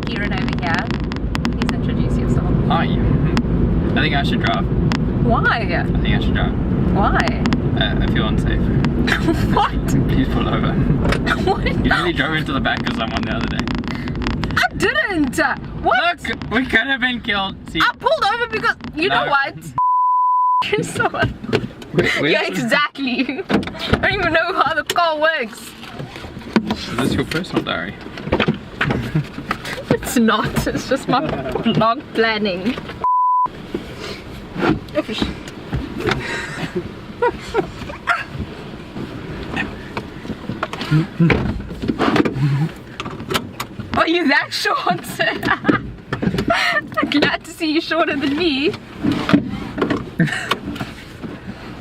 Kieren over here. Please introduce yourself. Hi. I think I should drive. Why? I think I should drive. Why? I feel unsafe. What? Please pull over. What? You really drove into the back of someone the other day. I didn't! What? Look, we could have been killed. See? I pulled over because, you know what? You're someone. Yeah, exactly. I don't even know how the car works. Is this your personal diary? It's not, it's just my vlog planning. Are you that short? I'm glad to see you shorter than me. A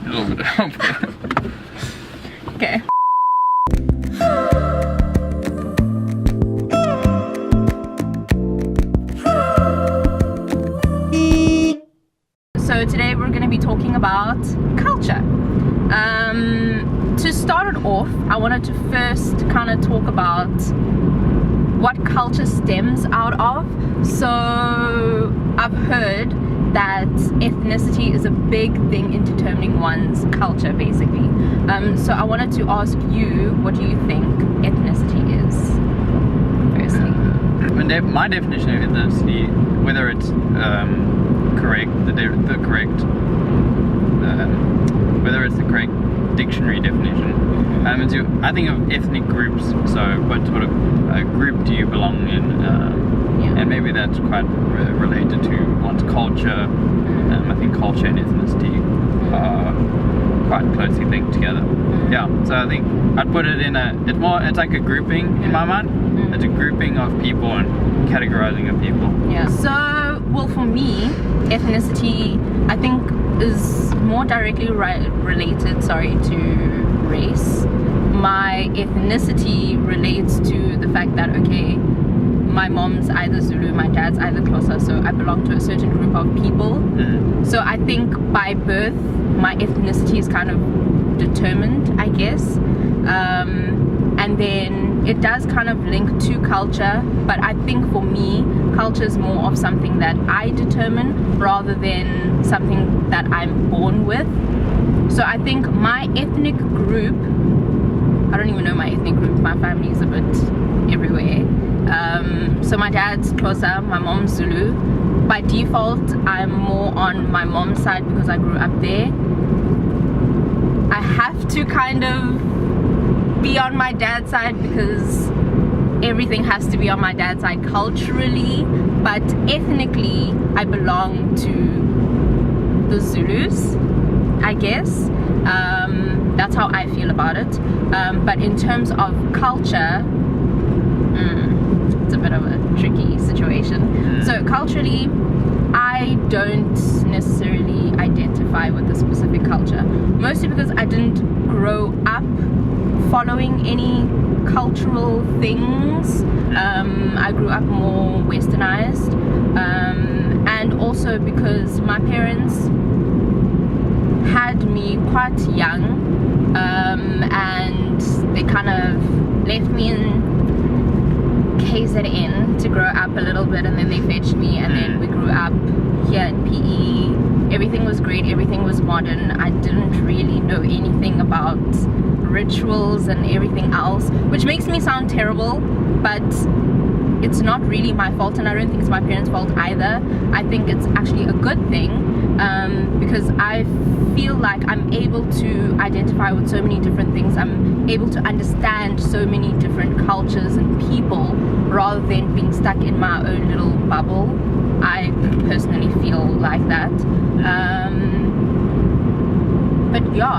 little bit of help. Okay. So today we're going to be talking about culture. To start it off, I wanted to first kind of talk about what culture stems out of. So I've heard that ethnicity is a big thing in determining one's culture, basically. So I wanted to ask you, what do you think ethnicity is, firstly? My definition of ethnicity, whether it's whether it's the correct dictionary definition, I think of ethnic groups. So what sort of group do you belong in? And maybe that's quite related to one's culture. I think culture and ethnicity are quite closely linked together. Yeah, so I think I'd put it in it's like a grouping in my mind. It's a grouping of people and categorizing of people. Yeah. So, well, for me, ethnicity, I think, is more directly related, to race. My ethnicity relates to the fact that, okay, my mom's either Zulu, my dad's either Xhosa, so I belong to a certain group of people. So I think by birth, my ethnicity is kind of determined, I guess. And then it does kind of link to culture, but I think for me, culture is more of something that I determine rather than something that I'm born with. So I think my ethnic group, I don't even know my ethnic group, my family is a bit everywhere. So my dad's Xhosa, my mom's Zulu. By default, I'm more on my mom's side because I grew up there. I have to kind of be on my dad's side because everything has to be on my dad's side culturally, but ethnically I belong to the Zulus, I guess. That's how I feel about it. But in terms of culture, it's a bit of a tricky situation. So culturally, I don't necessarily identify with a specific culture, mostly because I didn't grow up following any cultural things. I grew up more westernized, and also because my parents had me quite young, and they kind of left me in KZN to grow up a little bit, and then they fetched me, and then we grew up here in PE. Everything was great, everything was modern. I didn't really know anything about rituals and everything else, which makes me sound terrible, but it's not really my fault, and I don't think it's my parents' fault either. I think it's actually a good thing, because I feel like I'm able to identify with so many different things. I'm able to understand so many different cultures and people rather than being stuck in my own little bubble. I personally feel like that. But yeah,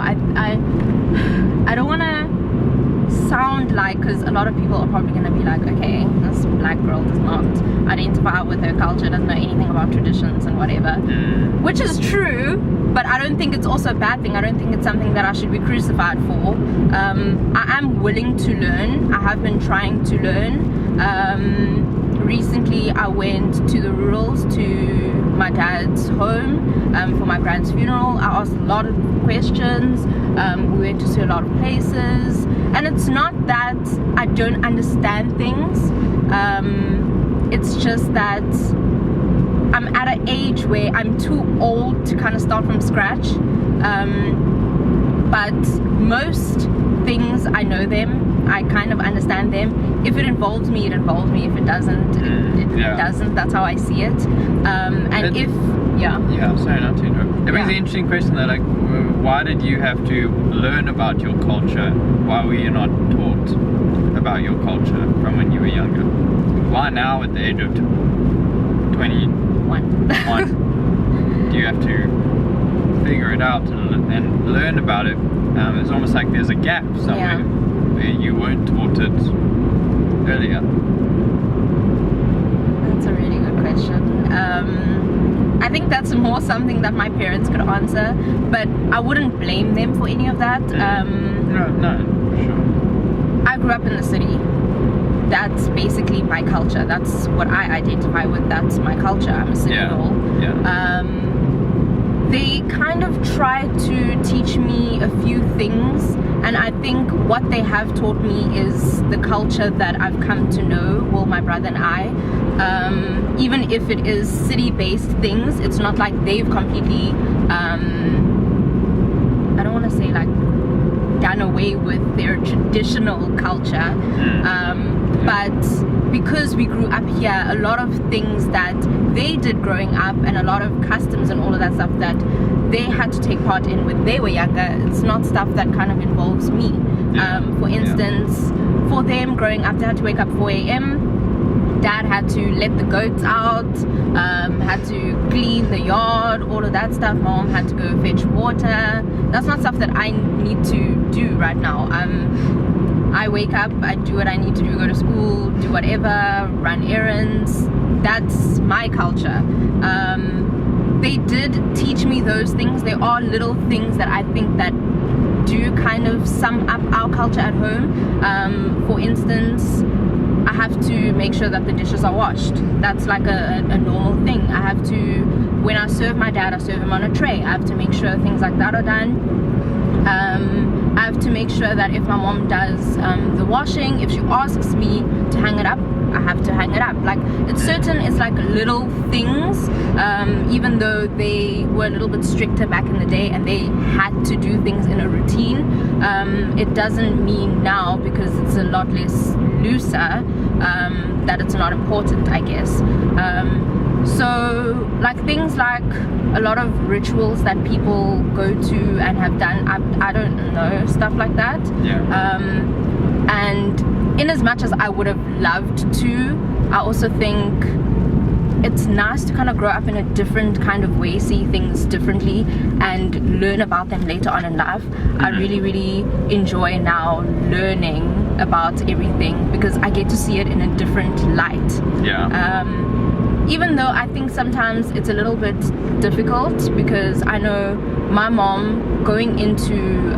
I don't want to sound like, because a lot of people are probably going to be like, okay, this black girl does not identify with her culture, doesn't know anything about traditions and whatever, which is true, but I don't think it's also a bad thing. I don't think it's something that I should be crucified for. I am willing to learn. I have been trying to learn. Recently I went to the rurals, to my dad's home, for my grand's funeral. I asked a lot of questions. We went to see a lot of places, and it's not that I don't understand things. It's just that I'm at an age where I'm too old to kind of start from scratch. But most things, I know them, I kind of understand them. If it involves me, it involves me. If it doesn't, it doesn't. That's how I see it. Sorry, not to interrupt. It brings an interesting question though, like, why did you have to learn about your culture? Why were you not taught about your culture from when you were younger? Why now at the age of 21 do you have to figure it out and learn about it? It's almost like there's a gap somewhere where you weren't taught it earlier. That's a really good question. I think that's more something that my parents could answer, but I wouldn't blame them for any of that. No, for sure. I grew up in the city. That's basically my culture. That's what I identify with. That's my culture. I'm a city girl. They kind of tried to teach me a few things, and I think what they have taught me is the culture that I've come to know, well, my brother and I. Even if it is city-based things, it's not like they've completely, I don't want to say like done away with their traditional culture. But because we grew up here, a lot of things that they did growing up and a lot of customs and all of that stuff that they had to take part in when they were younger, it's not stuff that kind of involves me. For instance, for them growing up, they had to wake up 4 a.m. Dad had to let the goats out, had to clean the yard, all of that stuff. Mom had to go fetch water. That's not stuff that I need to do right now. I wake up, I do what I need to do, go to school, do whatever, run errands. That's my culture. They did teach me those things. There are little things that I think that do kind of sum up our culture at home. For instance, I have to make sure that the dishes are washed. That's like a normal thing. I have to, when I serve my dad, I serve him on a tray. I have to make sure things like that are done. I have to make sure that if my mom does the washing, if she asks me to hang it up, I have to hang it up. Like, it's like little things, even though they were a little bit stricter back in the day and they had to do things in a routine, it doesn't mean now, because it's a lot less looser, that it's not important, I guess. So like things like a lot of rituals that people go to and have done, I don't know, stuff like that. And in as much as I would have loved to, I also think it's nice to kind of grow up in a different kind of way, see things differently and learn about them later on in life. I really, really enjoy now learning about everything because I get to see it in a different light. Even though I think sometimes it's a little bit difficult, because I know my mom going into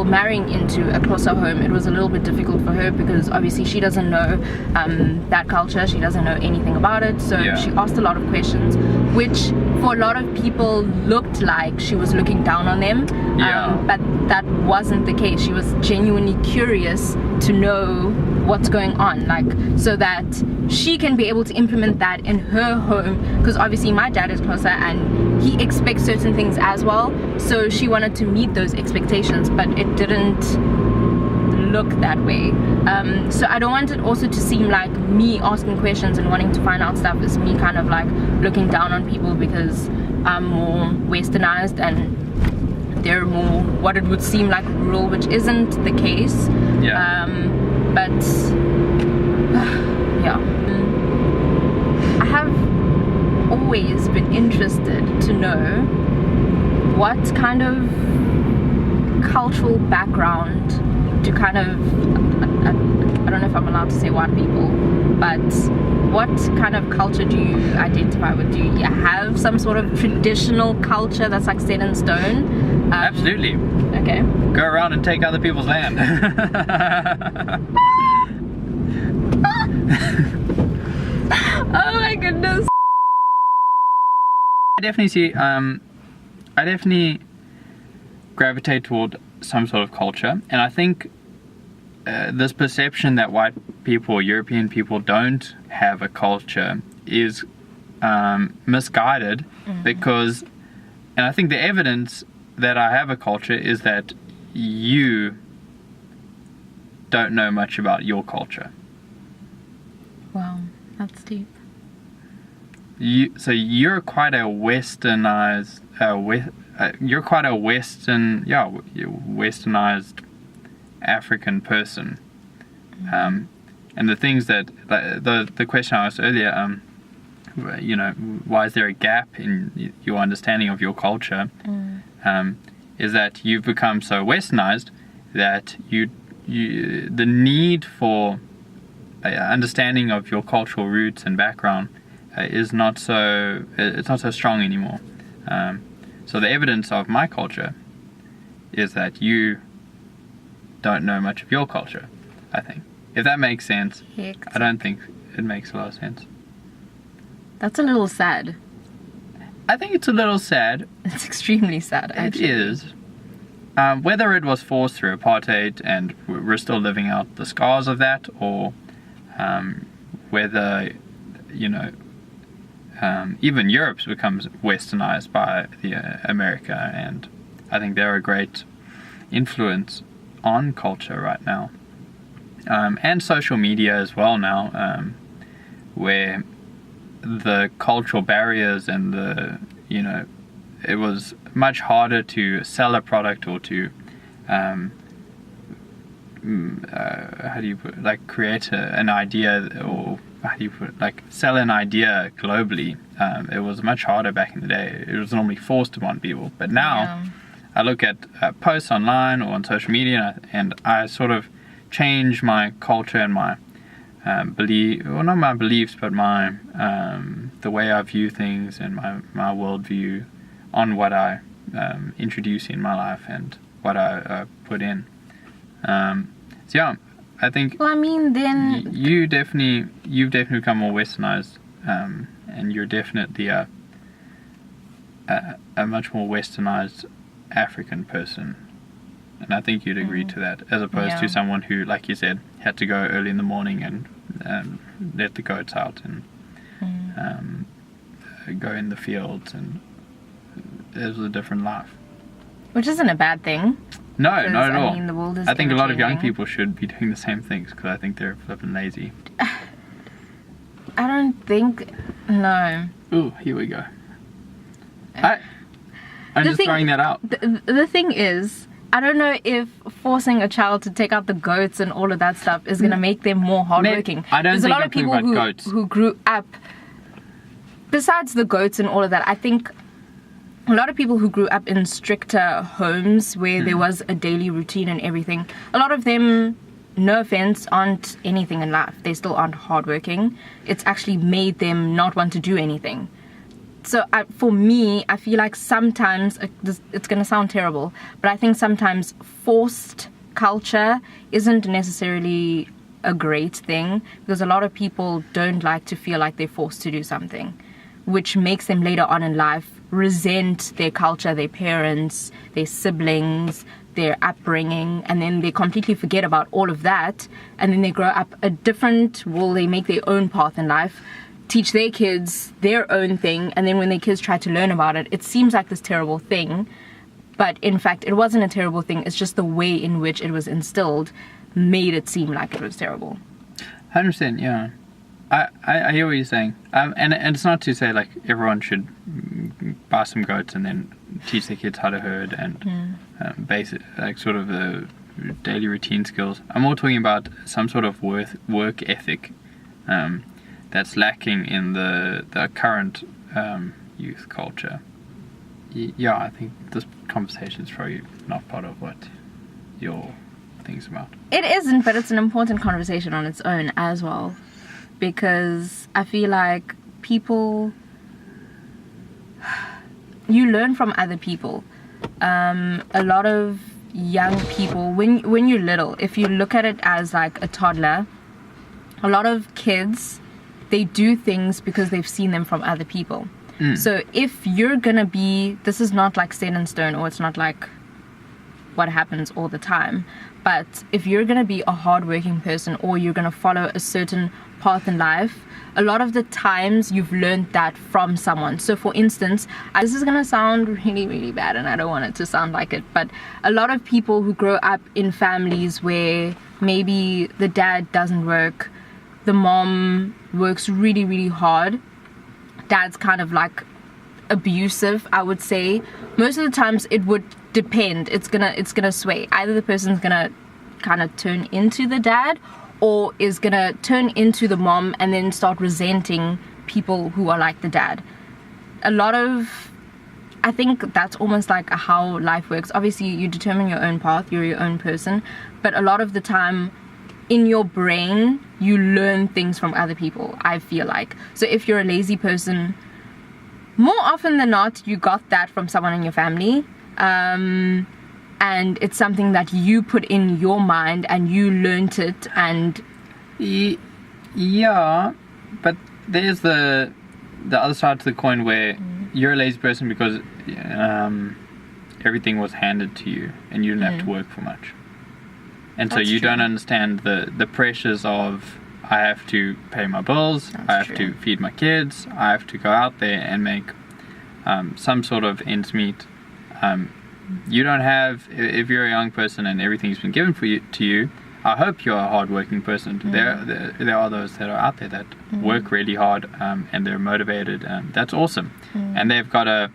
marrying into a Xhosa home, it was a little bit difficult for her because obviously she doesn't know that culture, she doesn't know anything about it, so she asked a lot of questions, which for a lot of people looked like she was looking down on them, but that wasn't the case. She was genuinely curious to know what's going on, like, so that she can be able to implement that in her home, because obviously my dad is Xhosa and he expects certain things as well, so she wanted to meet those expectations, but it didn't look that way. So I don't want it also to seem like me asking questions and wanting to find out stuff is me kind of like looking down on people because I'm more westernized and they're more what it would seem like rural, which isn't the case. But I have always been interested to know what kind of cultural background do kind of, I don't know if I'm allowed to say white people, but what kind of culture do you identify with? Do you have some sort of traditional culture that's like set in stone? Absolutely. Okay. Go around and take other people's land. Oh my goodness. I definitely see, I definitely gravitate toward some sort of culture, and I think this perception that white people or European people don't have a culture is misguided because, and I think the evidence that I have a culture is that you don't know much about your culture. Wow, that's deep. So you're quite a westernized, westernized African person. And the things that the question I asked earlier, you know, why is there a gap in your understanding of your culture? Is that you've become so westernized that the need for understanding of your cultural roots and background is not so strong anymore. So the evidence of my culture is that you don't know much of your culture, I think. If that makes sense. Heck. I don't think it makes a lot of sense. That's a little sad. I think it's a little sad. It's extremely sad, actually. It is. Whether it was forced through apartheid and we're still living out the scars of that, or whether, you know, even Europe's becomes westernized by America, and I think they're a great influence on culture right now. And social media as well now, where the cultural barriers and you know, it was much harder to sell a product or to how do you put it? Like create an idea, or how do you put it? Like sell an idea globally. It was much harder back in the day. It was normally forced upon people, but now I look at posts online or on social media, and I sort of change my culture and my belief, well, not my beliefs, but my the way I view things and my worldview on what I introduce in my life and what I put in. So yeah, I think. Well, I mean, then you've definitely become more westernized, and you're definitely a much more westernized African person. And I think you'd agree to that, as opposed to someone who, like you said, had to go early in the morning and let the goats out and go in the fields, and it was a different life. Which isn't a bad thing. No, not at all. I mean, the world is I think a lot of young changing. people should be doing the same things, because I think they're flipping lazy. I don't think... No. Ooh, here we go. I'm just throwing that out. The thing is, I don't know if forcing a child to take out the goats and all of that stuff is going to make them more hardworking. I don't There's think a lot I'm of people talking about goats. who grew up... Besides the goats and all of that, I think a lot of people who grew up in stricter homes where there was a daily routine and everything, a lot of them, no offense, aren't anything in life. They still aren't hardworking. It's actually made them not want to do anything. So for me, I feel like sometimes, it's going to sound terrible, but I think sometimes forced culture isn't necessarily a great thing, because a lot of people don't like to feel like they're forced to do something, which makes them later on in life resent their culture, their parents, their siblings, their upbringing, and then they completely forget about all of that, and then they grow up they make their own path in life, teach their kids their own thing, and then when their kids try to learn about it, it seems like this terrible thing, but in fact it wasn't a terrible thing. It's just the way in which it was instilled made it seem like it was terrible. 100%, yeah. I hear what you're saying, and it's not to say like everyone should buy some goats and then teach their kids how to herd and basic, like sort of the daily routine skills. I'm more talking about some sort of work ethic that's lacking in the current youth culture. Yeah, I think this conversation is probably not part of what your thing's about. It isn't, but it's an important conversation on its own as well. Because I feel like you learn from other people. A lot of young people, when you're little, if you look at it as like a toddler, a lot of kids, they do things because they've seen them from other people. So if you're gonna be, this is not like set in stone, or it's not like what happens all the time. But if you're going to be a hardworking person, or you're going to follow a certain path in life, a lot of the times you've learned that from someone. So for instance, this is going to sound really, really bad, and I don't want it to sound like it, but a lot of people who grow up in families where maybe the dad doesn't work, the mom works really, really hard, dad's kind of like abusive, I would say. Most of the times it would depend. It's gonna sway. Either the person's gonna kind of turn into the dad, or is gonna turn into the mom and then start resenting people who are like the dad. I think that's almost like how life works. Obviously you determine your own path, you're your own person, but a lot of the time in your brain you learn things from other people, I feel like. So if you're a lazy person, more often than not you got that from someone in your family, and it's something that you put in your mind and you learnt it. And yeah, but there's the other side to the coin where you're a lazy person because everything was handed to you and you didn't have to work for much, and That's so you true. don't understand the pressures of, I have to pay my bills, That's I have true. to feed my kids, I have to go out there and make some sort of ends meet. You don't have, if you're a young person and everything's been given to you, I hope you're a hardworking person. There are those that are out there that work really hard, and they're motivated. That's awesome, and they've got a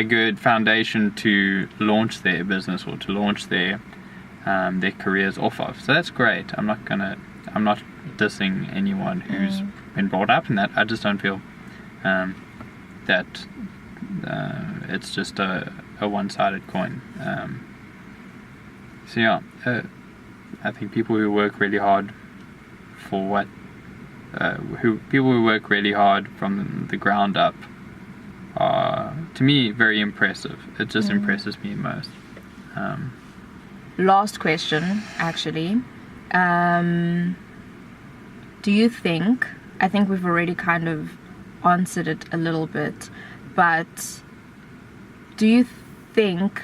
good foundation to launch their business or to launch their careers off of. So that's great. I'm not dissing anyone who's been brought up in that. I just don't feel that it's just a one-sided coin. So yeah, I think people who work really hard for people who work really hard from the ground up are, to me, very impressive. It just impresses me most. Last question, actually. Do you think, I think we've already kind of answered it a little bit, but do you think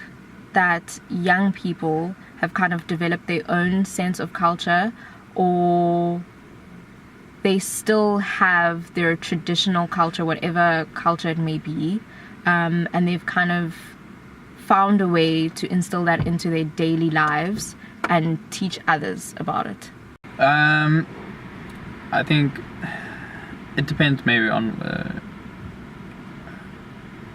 that young people have kind of developed their own sense of culture, or they still have their traditional culture, whatever culture it may be, and they've kind of found a way to instill that into their daily lives and teach others about it? I think it depends maybe on,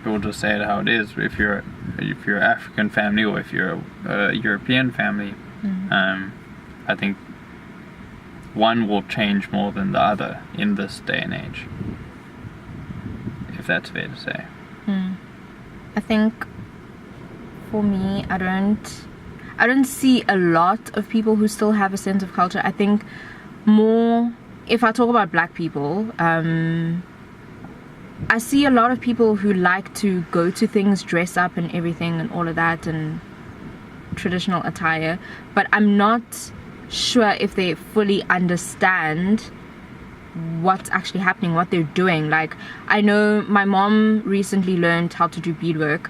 we'll just say it how it is. If you're an African family or if you're a European family, I think one will change more than the other in this day and age, if that's fair to say. I think for me, I don't see a lot of people who still have a sense of culture. I think more, if I talk about black people, I see a lot of people who like to go to things, dress up and everything and all of that, and traditional attire, but I'm not sure if they fully understand what's actually happening, what they're doing. Like, I know my mom recently learned how to do beadwork,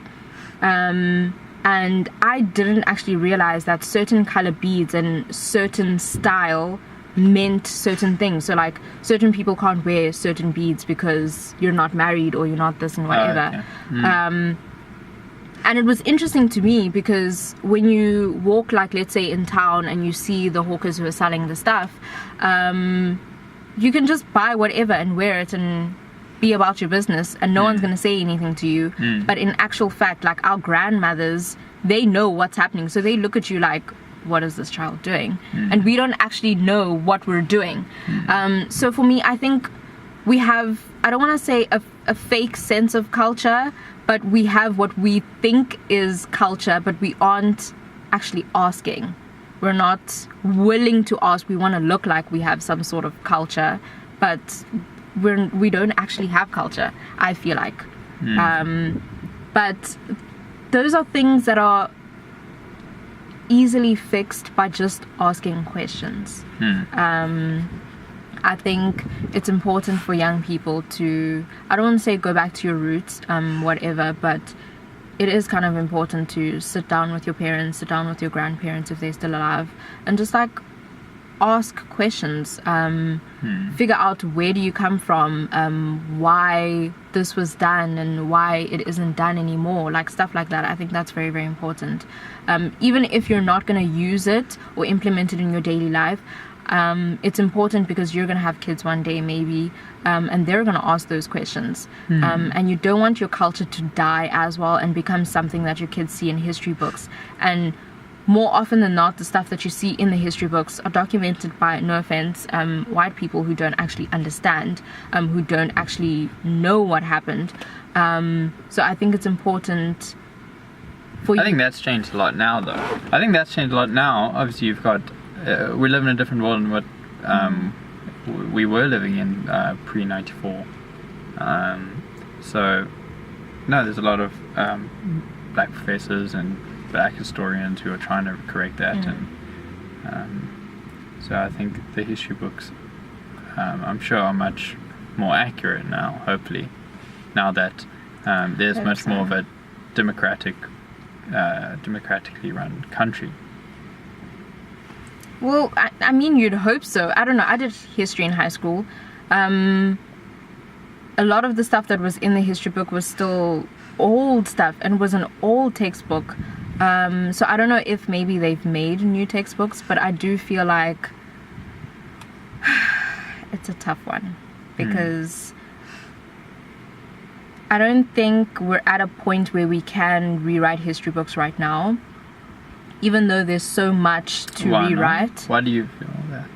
and I didn't actually realize that certain color beads and certain style meant certain things. So like, certain people can't wear certain beads because you're not married or you're not this and whatever. And it was interesting to me because when you walk, like, let's say in town and you see the hawkers who are selling the stuff, you can just buy whatever and wear it and be about your business, and no one's going to say anything to you. But in actual fact, like, our grandmothers, they know what's happening, so they look at you like, what is this child doing? And we don't actually know what we're doing. So for me, I think we have, I don't want to say a fake sense of culture, but we have what we think is culture, but we aren't actually asking. We're not willing to ask. We want to look like we have some sort of culture, but we don't actually have culture, I feel like. But those are things that are easily fixed by just asking questions. I think it's important for young people to, I don't want to say go back to your roots, whatever, but it is kind of important to sit down with your parents, sit down with your grandparents if they're still alive, and just like ask questions, figure out where do you come from, why this was done and why it isn't done anymore, like stuff like that. I think that's very, very important. Even if you're not going to use it or implement it in your daily life, it's important because you're going to have kids one day maybe, and they're going to ask those questions, and you don't want your culture to die as well and become something that your kids see in history books. And more often than not, the stuff that you see in the history books are documented by, no offense, white people who don't actually understand, who don't actually know what happened. So I think it's important for you. I think that's changed a lot now, though. I think that's changed a lot now. Obviously, you've got, we live in a different world than what we were living in pre-94. So, no, there's a lot of black professors and black historians who are trying to correct that, and so I think the history books, I'm sure, are much more accurate now, hopefully, now that there's much more of a democratically run country. Well, I mean, you'd hope so. I don't know, I did history in high school. A lot of the stuff that was in the history book was still old stuff and was an old textbook. So I don't know if maybe they've made new textbooks, but I do feel like it's a tough one, because I don't think we're at a point where we can rewrite history books right now, even though there's so much to rewrite. Why do you feel that?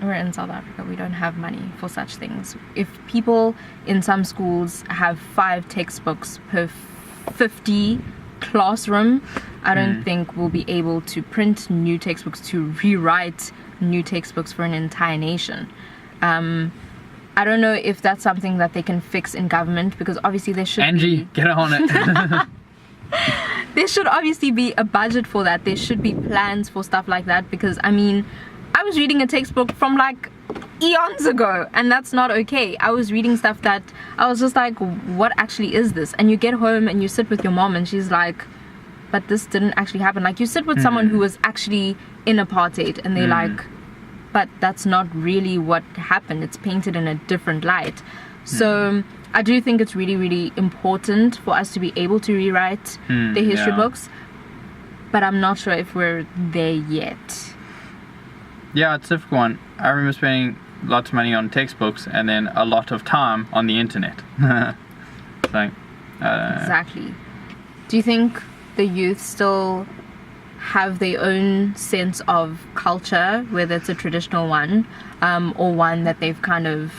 We're in South Africa, we don't have money for such things. If people in some schools have 5 textbooks per 50 classroom, I don't think we'll be able to print new textbooks, to rewrite new textbooks for an entire nation. I don't know if that's something that they can fix in government, because obviously there should get on it. There should obviously be a budget for that. There should be plans for stuff like that, because I mean, I was reading a textbook from like eons ago, and that's not okay. I was reading stuff that I was just like, what actually is this? And you get home and you sit with your mom and she's like, but this didn't actually happen. Like, you sit with someone who was actually in apartheid and they're like, but that's not really what happened. It's painted in a different light. So I do think it's really, really important for us to be able to rewrite the history books, but I'm not sure if we're there yet. Yeah, it's a difficult one. I remember spending lots of money on textbooks and then a lot of time on the internet. So, exactly. Do you think the youth still have their own sense of culture, whether it's a traditional one or one that they've kind of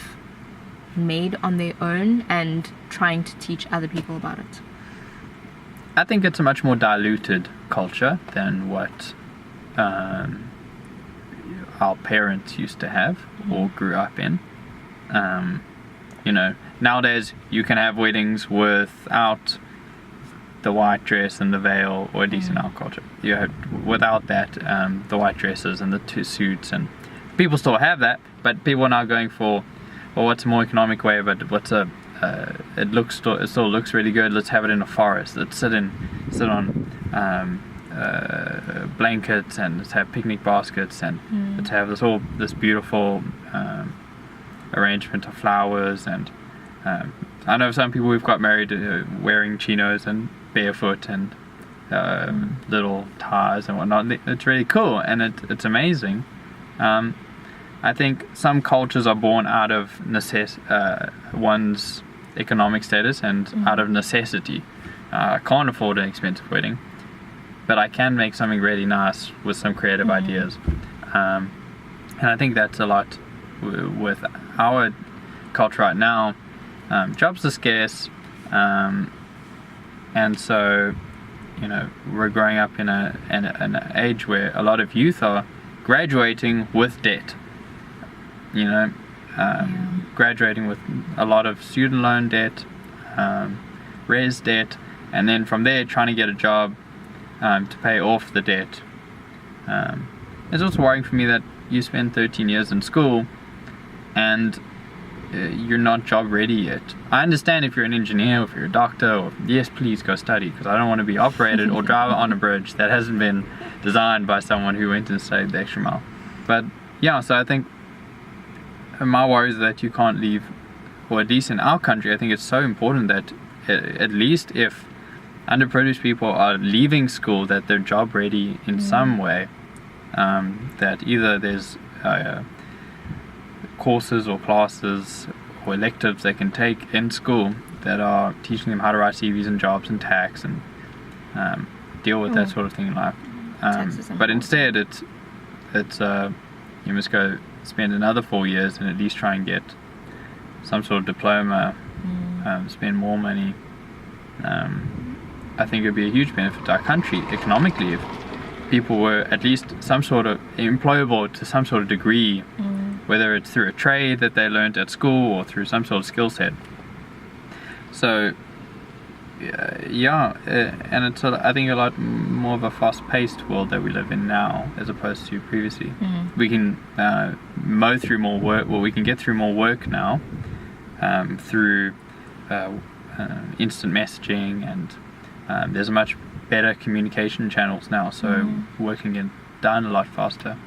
made on their own and trying to teach other people about it? I think it's a much more diluted culture than what our parents used to have or grew up in. You know, nowadays you can have weddings without the white dress and the veil, or at least in our culture. You have, without that, the white dresses and the 2 suits, and people still have that, but people are now going for, well, what's a more economic way, but what's a it still looks really good. Let's have it in a forest. Let's sit on blankets, and let's have picnic baskets, and let's have this beautiful arrangement of flowers. And I know some people who've got married wearing chinos and barefoot and little ties and whatnot. It's really cool, and it's amazing. I think some cultures are born out of one's economic status and out of necessity. I can't afford an expensive wedding, but I can make something really nice with some creative ideas. And I think that's a lot with our culture right now. Jobs are scarce, and so, you know, we're growing up in an age where a lot of youth are graduating with debt. You know, graduating with a lot of student loan debt, res debt, and then from there trying to get a job to pay off the debt. It's also worrying for me that you spend 13 years in school, and you're not job ready yet. I understand if you're an engineer, or if you're a doctor, or yes, please go study, because I don't want to be operated or drive on a bridge that hasn't been designed by someone who went and studied the extra mile. But yeah, so I think my worry is that you can't leave, or at least in our country, I think it's so important that at least if underprivileged people are leaving school, that they're job ready in some way, that either there's courses or classes or electives they can take in school that are teaching them how to write CVs and jobs and tax and deal with that sort of thing in life. But instead it's you must go spend another 4 years and at least try and get some sort of diploma, spend more money. I think it would be a huge benefit to our country economically if people were at least some sort of employable to some sort of degree, whether it's through a trade that they learned at school or through some sort of skill set. So and it's I think a lot more of a fast-paced world that we live in now as opposed to previously. We can mow through more work, well, we can get through more work now through instant messaging, and there's a much better communication channels now, so work can get done a lot faster.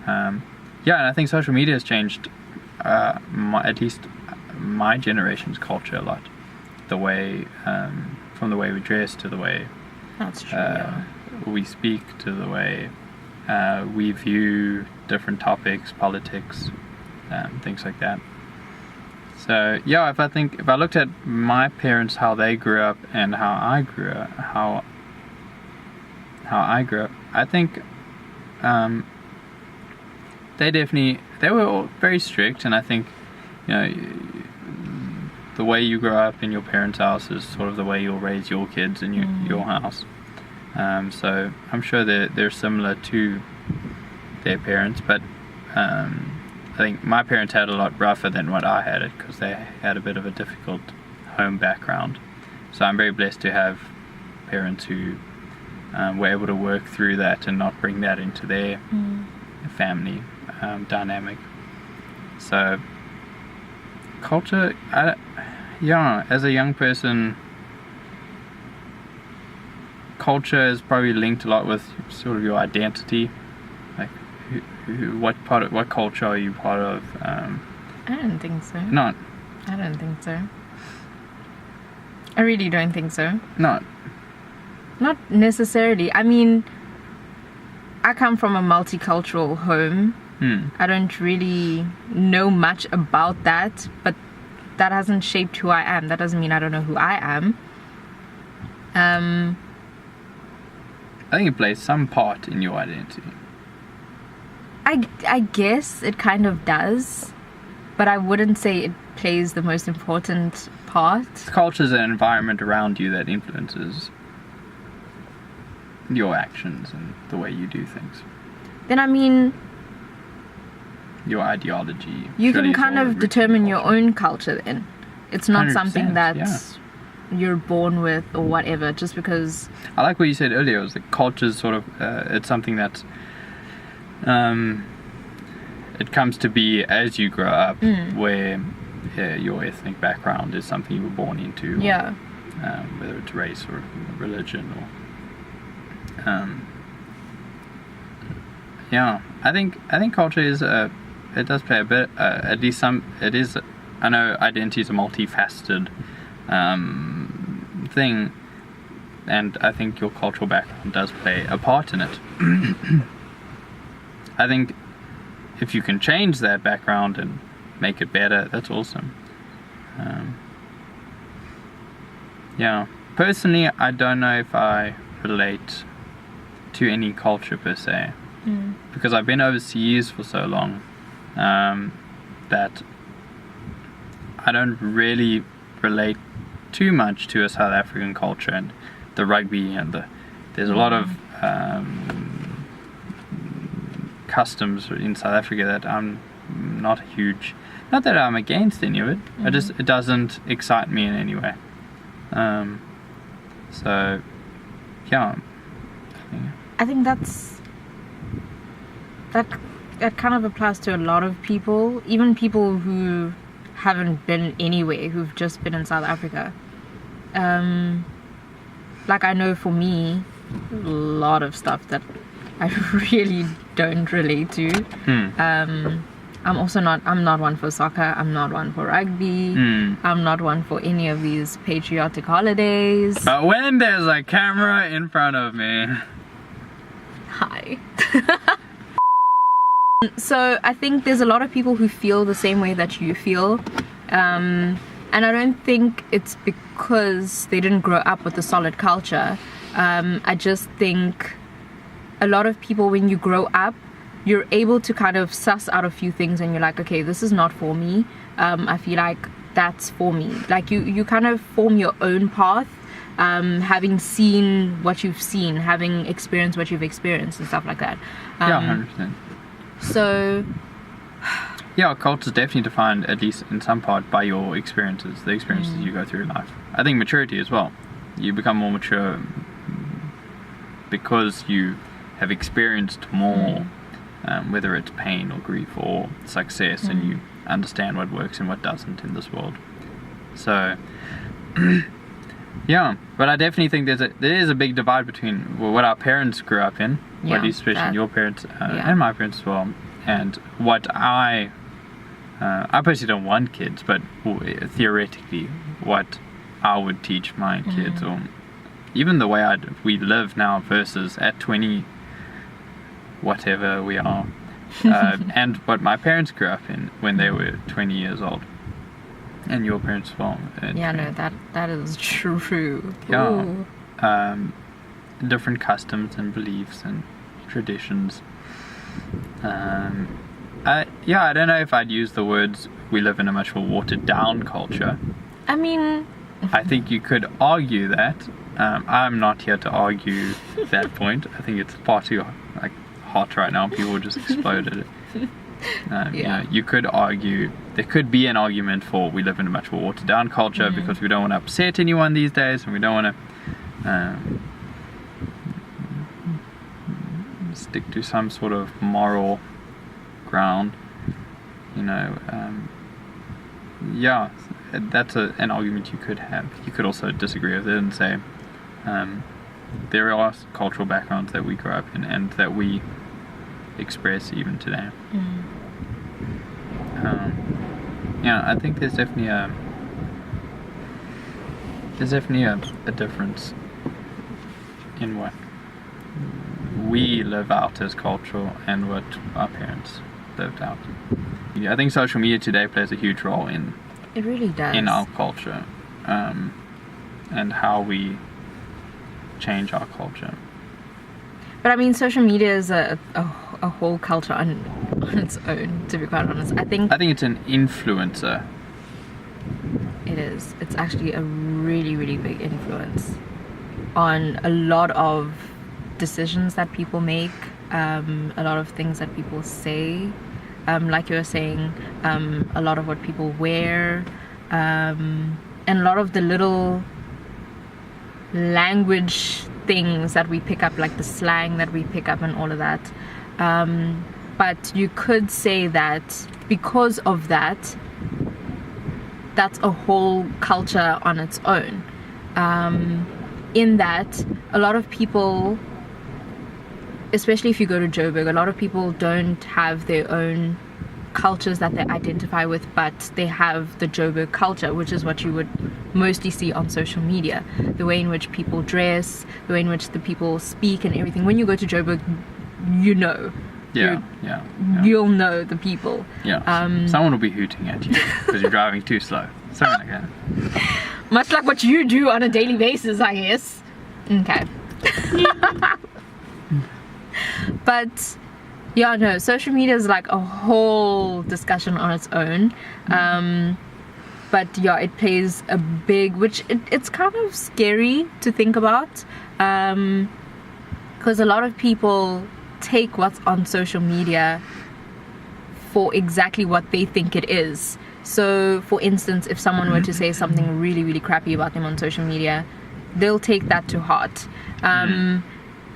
And I think social media has changed at least my generation's culture a lot. The way from the way we dress to the way we speak to the way we view different topics, politics, things like that. So if I looked at my parents, how they grew up and how I grew up, I think they were all very strict, and I think the way you grow up in your parents' house is sort of the way you'll raise your kids in your house. So I'm sure they're similar to their parents, but I think my parents had a lot rougher than what I had it, because they had a bit of a difficult home background. So I'm very blessed to have parents who were able to work through that and not bring that into their family dynamic. So culture, as a young person, culture is probably linked a lot with sort of your identity. Like, what culture are you part of? I don't think so. Not. I don't think so. I really don't think so. Not necessarily. I mean, I come from a multicultural home. I don't really know much about that, but that hasn't shaped who I am. That doesn't mean I don't know who I am. I think it plays some part in your identity. I guess it kind of does, but I wouldn't say it plays the most important part. Culture is an environment around you that influences your actions and the way you do things. Then I mean, your ideology. You can kind of determine your own culture then. It's not something that you're born with or whatever, just because... I like what you said earlier, it was that culture is sort of, it's something that it comes to be as you grow up, where your ethnic background is something you were born into. Yeah. Or, whether it's race or religion or... I think culture is it does play a bit, at least some, it is, I know identity is a multifaceted thing, and I think your cultural background does play a part in it. I think if you can change that background and make it better, that's awesome. Personally, I don't know if I relate to any culture per se, because I've been overseas for so long that I don't really relate too much to a South African culture and the rugby and there's a lot of customs in South Africa that I'm not huge, not that I'm against any of it, it doesn't excite me in any way. So I think that kind of applies to a lot of people, even people who haven't been anywhere, who've just been in South Africa. Like, I know for me, a lot of stuff that I really don't relate to. I'm not one for soccer, I'm not one for rugby, I'm not one for any of these patriotic holidays. But when there's a camera in front of me... Hi. So I think there's a lot of people who feel the same way that you feel. And I don't think it's because they didn't grow up with a solid culture. I just think a lot of people, when you grow up, you're able to kind of suss out a few things and you're like, okay, this is not for me. I feel like that's for me. Like you kind of form your own path, having seen what you've seen, having experienced what you've experienced and stuff like that. Yeah, 100%. So... Yeah, culture is definitely defined, at least in some part, by your experiences, the experiences you go through in life. I think maturity as well. You become more mature because you have experienced more, whether it's pain or grief or success, and you understand what works and what doesn't in this world. So, yeah, but I definitely think there is a big divide between what our parents grew up in, what especially your parents and my parents as well, and what I personally don't want kids, but theoretically what I would teach my kids, or even the way we live now versus at 20 whatever we are, and what my parents grew up in when they were 20 years old, and your parents as well. Yeah, no, that is true. Yeah. Different customs and beliefs and traditions. I don't know if I'd use the words we live in a much more watered down culture. I mean, I think you could argue that. I'm not here to argue that point. I think it's far too hot right now. People just exploded it. You know, you could argue, there could be an argument for we live in a much more watered down culture because we don't want to upset anyone these days, and we don't want to stick to some sort of moral ground, you know. Yeah, that's an argument you could have. You could also disagree with it and say there are cultural backgrounds that we grew up in and that we express even today. Yeah, I think there's definitely a difference in what we live out as cultural and what our parents lived out. Yeah, I think social media today plays a huge role in it really does in our culture, and how we change our culture. But I mean, social media is a whole culture on its own, to be quite honest. I think it's an influencer. It is. It's actually a really, really big influence on a lot of decisions that people make, a lot of things that people say, like you were saying, a lot of what people wear, and a lot of the little language things that we pick up, like the slang that we pick up and all of that. But you could say that because of that, that's a whole culture on its own. In that, a lot of people, especially if you go to Joburg, a lot of people don't have their own cultures that they identify with, but they have the Joburg culture, which is what you would mostly see on social media. The way in which people dress, the way in which the people speak and everything. When you go to Joburg, you know. Yeah. You'll know the people. Yeah. Someone will be hooting at you because you're driving too slow. Something like that. Much like what you do on a daily basis, I guess. Okay. But yeah, no, social media is like a whole discussion on its own. But yeah, it plays a big, which it's kind of scary to think about, because a lot of people take what's on social media for exactly what they think it is. So for instance, if someone were to say something really, really crappy about them on social media, they'll take that to heart. And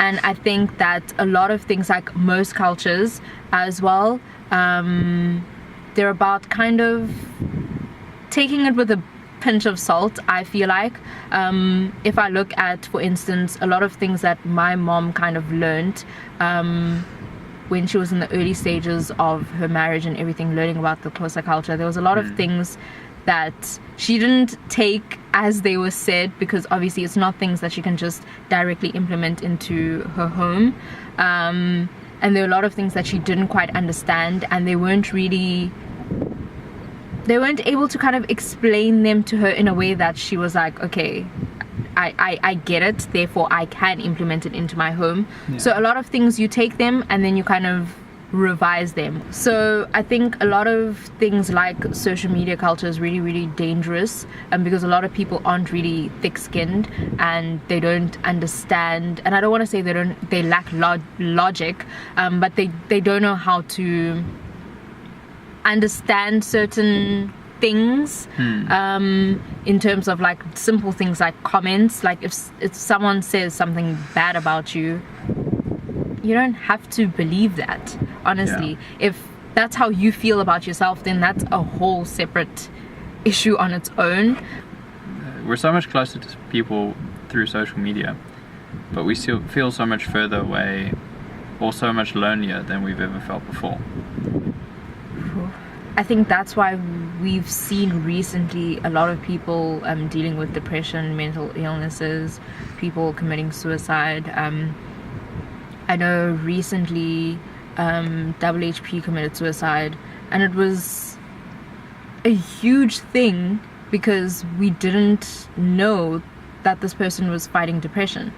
I think that a lot of things, like most cultures as well, they're about kind of taking it with a pinch of salt, I feel like. If I look at, for instance, a lot of things that my mom kind of learned when she was in the early stages of her marriage and everything, learning about the Xhosa culture, there was a lot of things that she didn't take as they were said, because obviously it's not things that she can just directly implement into her home. And there were a lot of things that she didn't quite understand, and they weren't able to kind of explain them to her in a way that she was like, okay, I get it, therefore I can implement it into my home. Yeah. So a lot of things, you take them and then you kind of revise them. So I think a lot of things like social media culture is really, really dangerous, because a lot of people aren't really thick-skinned and they don't understand, and I don't want to say they lack logic, but they don't know how to understand certain things, in terms of like simple things like comments. Like if someone says something bad about you, you don't have to believe that, honestly. If that's how you feel about yourself, then that's a whole separate issue on its own. We're so much closer to people through social media, but we still feel so much further away or so much lonelier than we've ever felt before. I think that's why we've seen recently a lot of people dealing with depression, mental illnesses, people committing suicide. I know recently WHP committed suicide, and it was a huge thing because we didn't know that this person was fighting depression.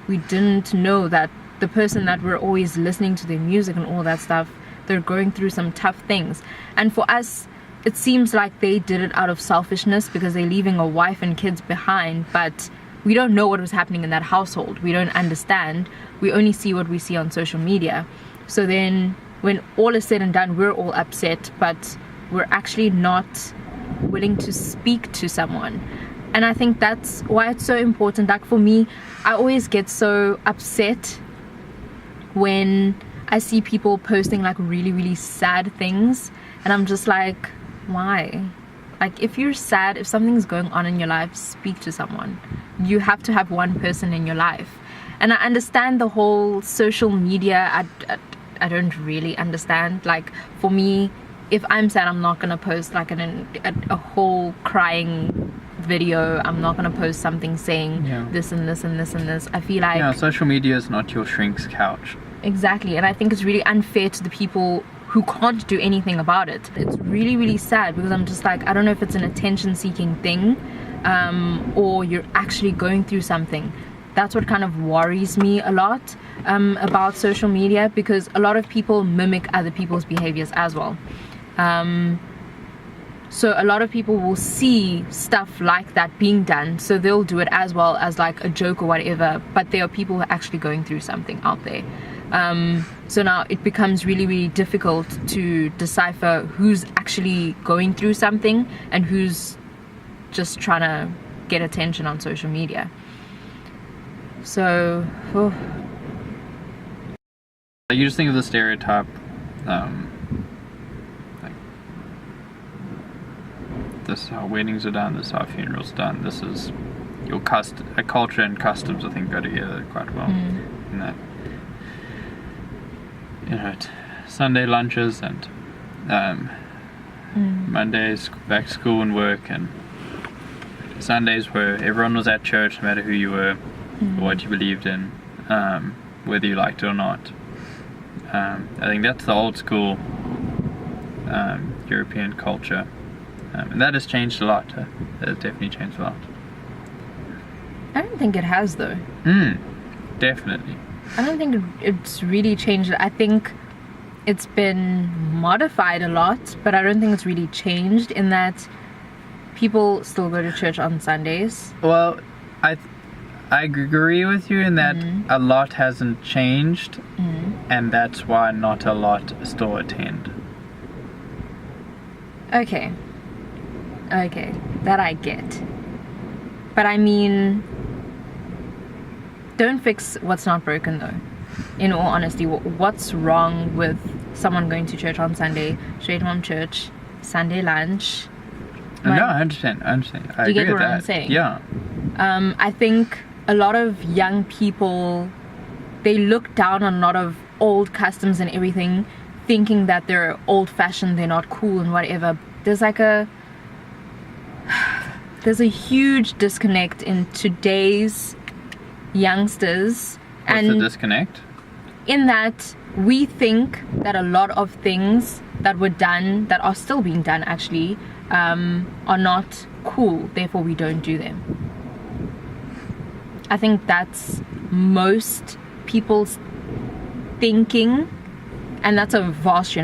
We didn't know that the person that we're always listening to their music and all that stuff, they're going through some tough things. And for us, it seems like they did it out of selfishness because they're leaving a wife and kids behind, but we don't know what was happening in that household. We don't understand. We only see what we see on social media. So then when all is said and done, we're all upset, but we're actually not willing to speak to someone. And I think that's why it's so important. Like for me, I always get so upset when I see people posting like really, really sad things, and I'm just like, why? Like, if you're sad, if something's going on in your life, speak to someone. You have to have one person in your life. And I understand the whole social media. I don't really understand. Like, for me, if I'm sad, I'm not gonna post like a whole crying video. I'm not gonna post something saying this and this and this and this. I feel like social media is not your shrink's couch. Exactly. And I think it's really unfair to the people who can't do anything about it. It's really, really sad, because I'm just like, I don't know if it's an attention-seeking thing, or you're actually going through something. That's what kind of worries me a lot about social media, because a lot of people mimic other people's behaviors as well. So a lot of people will see stuff like that being done, so they'll do it as well as like a joke or whatever, but there are people who are actually going through something out there. So now it becomes really, really difficult to decipher who's actually going through something and who's just trying to get attention on social media. So you just think of the stereotype, like, this is how weddings are done, this is how funerals are done, this is your culture and customs, I think, go together quite well in that. You know, Sunday lunches and Mondays back to school and work, and Sundays where everyone was at church, no matter who you were or what you believed in, whether you liked it or not. I think that's the old school European culture, and that has changed a lot. That has definitely changed a lot. I don't think it has, though. Definitely. I don't think it's really changed. I think it's been modified a lot, but I don't think it's really changed, in that people still go to church on Sundays. Well, I agree with you in that a lot hasn't changed, and that's why not a lot still attend. Okay, that I get. But I mean, don't fix what's not broken, though. In all honesty, what's wrong with someone going to church on Sunday, straight from church, Sunday lunch, No, I understand. I Do you get agree with what I'm that. saying? Yeah. I think a lot of young people, they look down on a lot of old customs and everything, thinking that they're old-fashioned, they're not cool and whatever. There's a huge disconnect in today's youngsters. What's the disconnect? In that we think that a lot of things that were done, that are still being done actually, are not cool, therefore we don't do them. I think that's most people's thinking, and that's a vast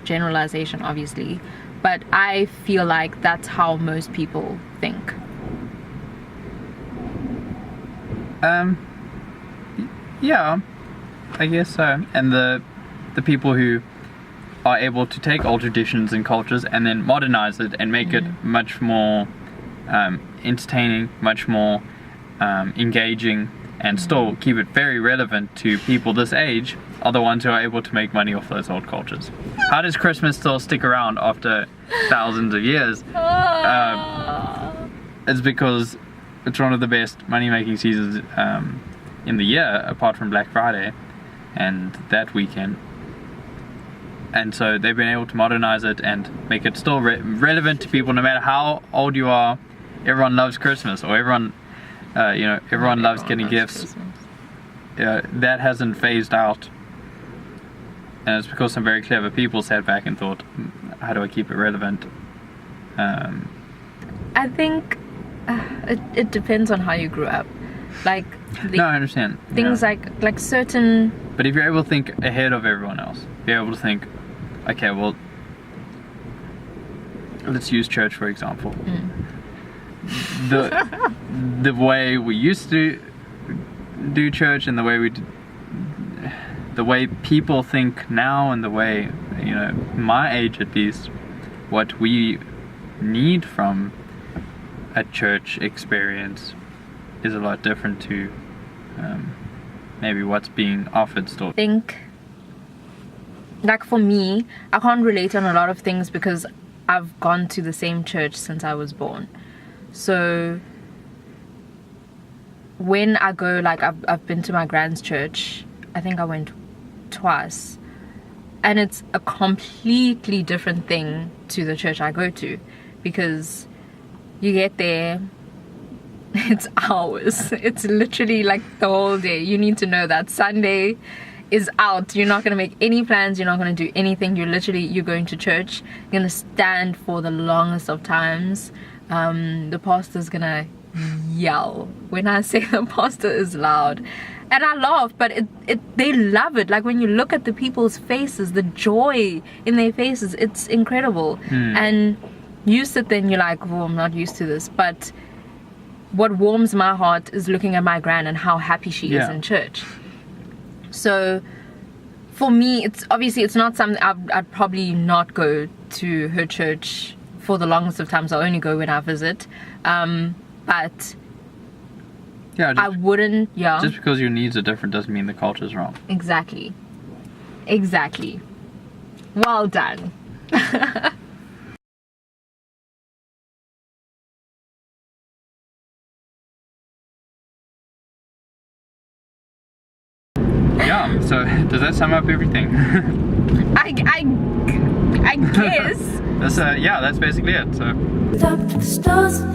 generalization obviously, but I feel like that's how most people think. Yeah, I guess so. And the people who are able to take old traditions and cultures and then modernize it and make it much more entertaining, much more engaging, and still keep it very relevant to people this age, are the ones who are able to make money off those old cultures. How does Christmas still stick around after thousands of years? It's because it's one of the best money-making seasons in the year, apart from Black Friday and that weekend. And so they've been able to modernize it and make it still relevant to people no matter how old you are. Everyone loves Christmas, or everyone loves getting gifts. That hasn't phased out. And it's because some very clever people sat back and thought, how do I keep it relevant? I think it depends on how you grew up. Like, no, I understand. Things like certain... But if you're able to think ahead of everyone else, if you're able to think, okay, well, let's use church for example. The way we used to do church and the way people think now, and the way, my age at least, what we need from a church experience is a lot different to maybe what's being offered still. I think, like for me, I can't relate on a lot of things because I've gone to the same church since I was born. So when I go, like I've been to my grand's church, I think I went twice, and it's a completely different thing to the church I go to, because you get there, it's hours, it's literally like the whole day. You need to know that Sunday is out, you're not going to make any plans, you're not going to do anything, you're going to church, you're going to stand for the longest of times. The pastor's gonna yell. When I say the pastor is loud, and I laugh, but they love it. Like when you look at the people's faces, the joy in their faces, it's incredible. And you sit there and you're like, oh, I'm not used to this. But what warms my heart is looking at my gran and how happy she is in church. So for me, it's not something I'd probably not go to her church for the longest of times. I'll only go when I visit, but I wouldn't. Just because your needs are different doesn't mean the culture's wrong. Exactly. Well done. Yeah, so does that sum up everything? I guess. That's basically it. So. Stop,